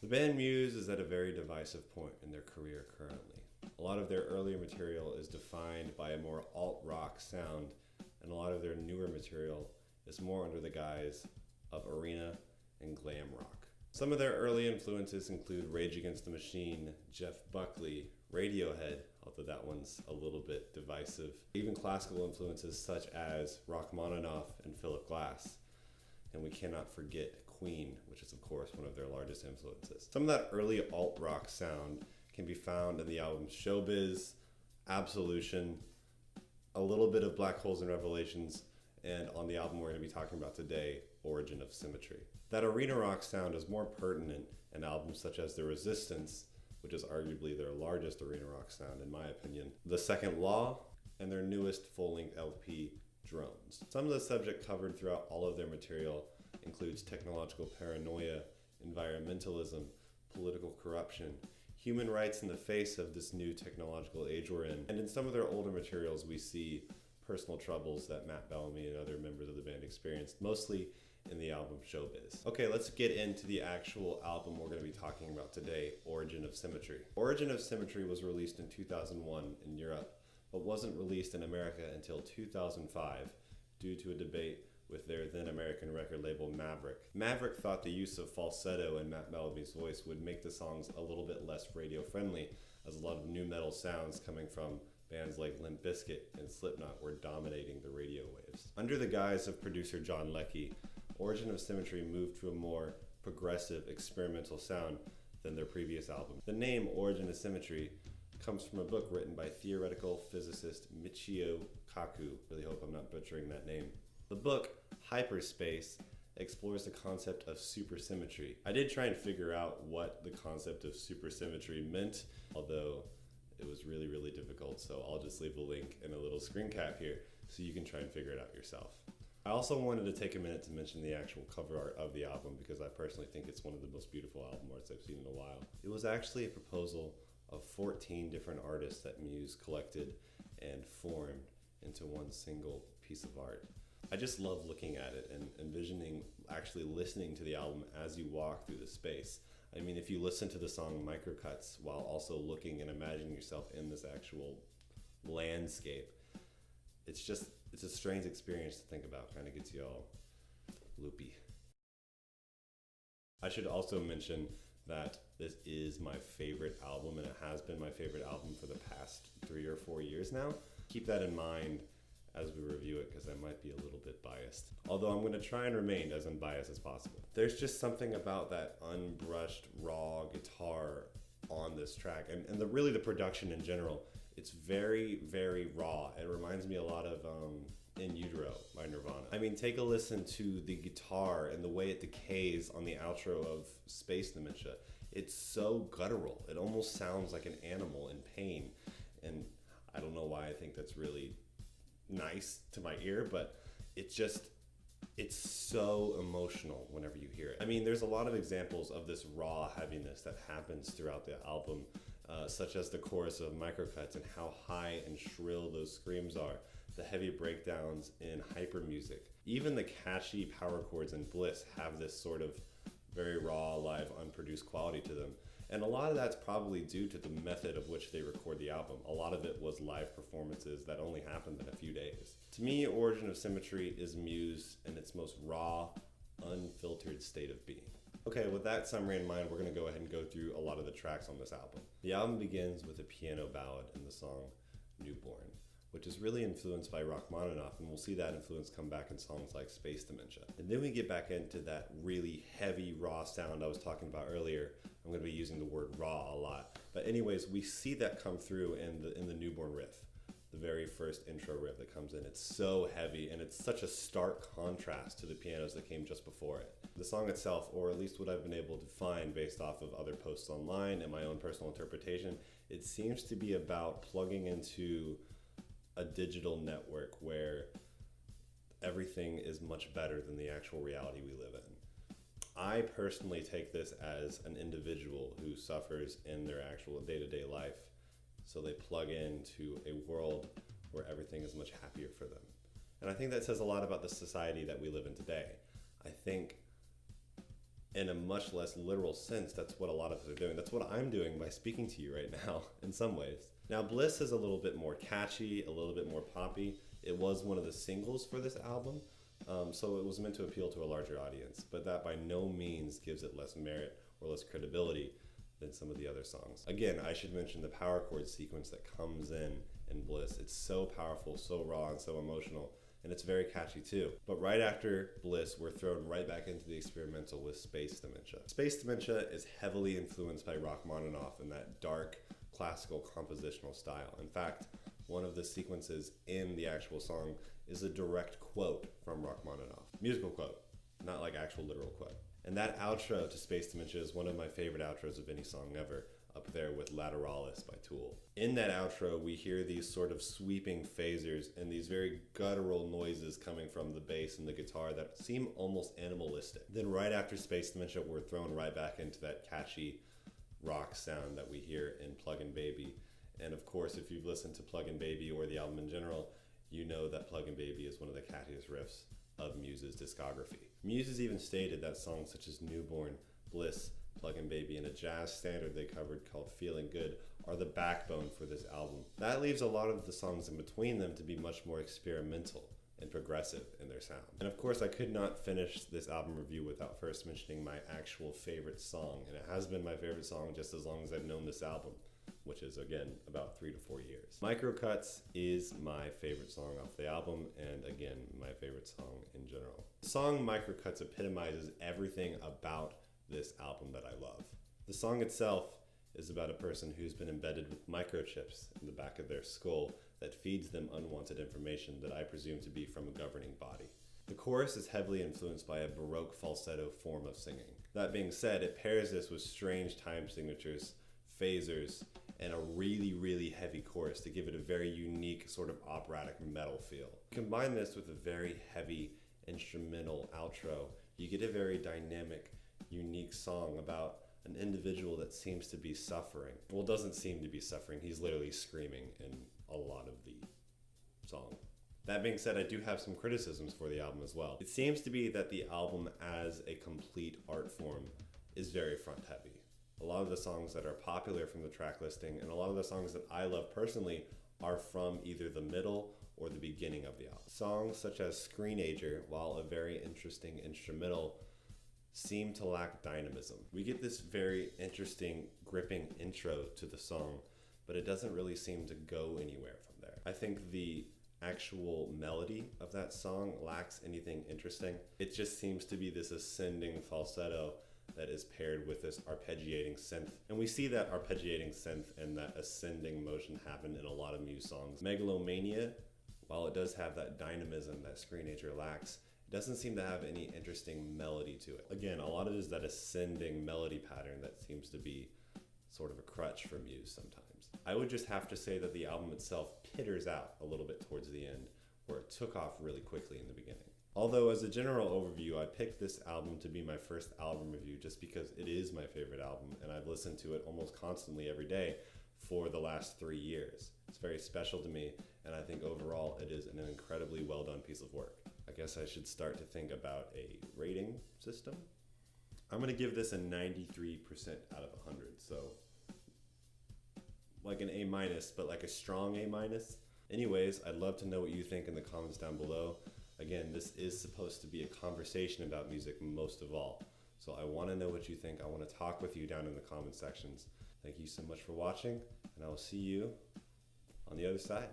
The band Muse is at a very divisive point in their career currently. A lot of their earlier material is defined by a more alt-rock sound, and a lot of their newer material is more under the guise of arena and glam rock. Some of their early influences include Rage Against the Machine, Jeff Buckley, Radiohead, although that one's a little bit divisive, even classical influences such as Rachmaninoff and Philip Glass. And we cannot forget Queen, which is of course one of their largest influences. Some of that early alt-rock sound can be found in the albums Showbiz, Absolution, a little bit of Black Holes and Revelations, and on the album we're going to be talking about today, Origin of Symmetry. That arena rock sound is more pertinent in albums such as The Resistance, which is arguably their largest arena rock sound in my opinion, The Second Law, and their newest full-length LP, Drones. Some of the subject covered throughout all of their material includes technological paranoia, environmentalism, political corruption, human rights in the face of this new technological age we're in. And in some of their older materials we see personal troubles that Matt Bellamy and other members of the band experienced, mostly in the album Showbiz. Okay, let's get into the actual album we're going to be talking about today, Origin of Symmetry. Origin of Symmetry was released in 2001 in Europe, but wasn't released in America until 2005 due to a debate with their then American record label Maverick. Maverick thought the use of falsetto in Matt Bellamy's voice would make the songs a little bit less radio friendly, as a lot of nu metal sounds coming from bands like Limp Bizkit and Slipknot were dominating the radio waves. Under the guise of producer John Leckie, Origin of Symmetry moved to a more progressive experimental sound than their previous album. The name Origin of Symmetry comes from a book written by theoretical physicist Michio Kaku. Really hope I'm not butchering that name. The book, Hyperspace, explores the concept of supersymmetry. I did try and figure out what the concept of supersymmetry meant, although it was really, really difficult, so I'll just leave a link in a little screen cap here so you can try and figure it out yourself. I also wanted to take a minute to mention the actual cover art of the album because I personally think it's one of the most beautiful album arts I've seen in a while. It was actually a proposal of 14 different artists that Muse collected and formed into one single piece of art. I just love looking at it and envisioning actually listening to the album as you walk through the space. I mean, if you listen to the song Microcuts while also looking and imagining yourself in this actual landscape, it's a strange experience to think about, kind of gets you all loopy. I should also mention that this is my favorite album, and it has been my favorite album for the past 3 or 4 years now. Keep that in mind as we review it because I might be a little bit biased. Although I'm going to try and remain as unbiased as possible. There's just something about that unbrushed raw guitar on this track and really the production in general. It's very, very raw. It reminds me a lot of In Utero by Nirvana. I mean, take a listen to the guitar and the way it decays on the outro of Space Dementia. It's so guttural. It almost sounds like an animal in pain. And I don't know why I think that's really nice to my ear, but it's so emotional whenever you hear it. I mean, there's a lot of examples of this raw heaviness that happens throughout the album, such as the chorus of Microcuts and how high and shrill those screams are, the heavy breakdowns in hyper music. Even the catchy power chords in Bliss have this sort of very raw, live, unproduced quality to them. And a lot of that's probably due to the method of which they record the album. A lot of it was live performances that only happened in a few days. To me, Origin of Symmetry is Muse in its most raw, unfiltered state of being. Okay, with that summary in mind, we're going to go ahead and go through a lot of the tracks on this album. The album begins with a piano ballad in the song Newborn, which is really influenced by Rachmaninoff, and we'll see that influence come back in songs like Space Dementia. And then we get back into that really heavy, raw sound I was talking about earlier. I'm going to be using the word raw a lot. But anyways, we see that come through in the Newborn riff, the very first intro riff that comes in. It's so heavy, and it's such a stark contrast to the pianos that came just before it. The song itself, or at least what I've been able to find based off of other posts online and my own personal interpretation, it seems to be about plugging into a digital network where everything is much better than the actual reality we live in. I personally take this as an individual who suffers in their actual day-to-day life, so they plug into a world where everything is much happier for them. And I think that says a lot about the society that we live in today. I think in a much less literal sense, that's what a lot of us are doing. That's what I'm doing by speaking to you right now, in some ways. Now, Bliss is a little bit more catchy, a little bit more poppy. It was one of the singles for this album, so it was meant to appeal to a larger audience, but that by no means gives it less merit or less credibility than some of the other songs. Again, I should mention the power chord sequence that comes in Bliss. It's so powerful, so raw, and so emotional. And it's very catchy too. But right after Bliss, we're thrown right back into the experimental with Space Dementia. Space Dementia is heavily influenced by Rachmaninoff and that dark, classical compositional style. In fact, one of the sequences in the actual song is a direct quote from Rachmaninoff. Musical quote, not like actual literal quote. And that outro to Space Dementia is one of my favorite outros of any song ever, up there with Lateralis by Tool. In that outro, we hear these sort of sweeping phasers and these very guttural noises coming from the bass and the guitar that seem almost animalistic. Then right after Space Dementia, we're thrown right back into that catchy rock sound that we hear in Plug-in Baby. And of course, if you've listened to Plug-in Baby or the album in general, you know that Plug-in Baby is one of the catchiest riffs of Muse's discography. Muse has even stated that songs such as Newborn, Bliss, Plug-in Baby, and a jazz standard they covered called Feeling Good are the backbone for this album. That leaves a lot of the songs in between them to be much more experimental and progressive in their sound. And of course, I could not finish this album review without first mentioning my actual favorite song, and it has been my favorite song just as long as I've known this album, which is, again, about 3 to 4 years. Microcuts is my favorite song off the album, and again, my favorite song in general. The song Microcuts epitomizes everything about this album that I love. The song itself is about a person who's been embedded with microchips in the back of their skull that feeds them unwanted information that I presume to be from a governing body. The chorus is heavily influenced by a Baroque falsetto form of singing. That being said, it pairs this with strange time signatures, phasers, and a really, really heavy chorus to give it a very unique sort of operatic metal feel. Combine this with a very heavy instrumental outro, you get a very dynamic, unique song about an individual that seems to be suffering. Well, doesn't seem to be suffering. He's literally screaming in a lot of the song. That being said, I do have some criticisms for the album as well. It seems to be that the album as a complete art form is very front heavy. A lot of the songs that are popular from the track listing and a lot of the songs that I love personally are from either the middle or the beginning of the album. Songs such as Screenager, while a very interesting instrumental, seem to lack dynamism. We get this very interesting, gripping intro to the song, but it doesn't really seem to go anywhere from there. I think the actual melody of that song lacks anything interesting. It just seems to be this ascending falsetto that is paired with this arpeggiating synth. And we see that arpeggiating synth and that ascending motion happen in a lot of Muse songs. Megalomania, while it does have that dynamism that Screenager lacks, it doesn't seem to have any interesting melody to it. Again, a lot of it is that ascending melody pattern that seems to be sort of a crutch for Muse sometimes. I would just have to say that the album itself pitters out a little bit towards the end, where it took off really quickly in the beginning. Although as a general overview, I picked this album to be my first album review just because it is my favorite album and I've listened to it almost constantly every day for the last 3 years. It's very special to me, and I think overall it is an incredibly well done piece of work. I guess I should start to think about a rating system. I'm going to give this a 93% out of 100, so like an A-, but like a strong A-. Anyways, I'd love to know what you think in the comments down below. Again, this is supposed to be a conversation about music most of all, so I want to know what you think. I want to talk with you down in the comment sections. Thank you so much for watching, and I will see you on the other side.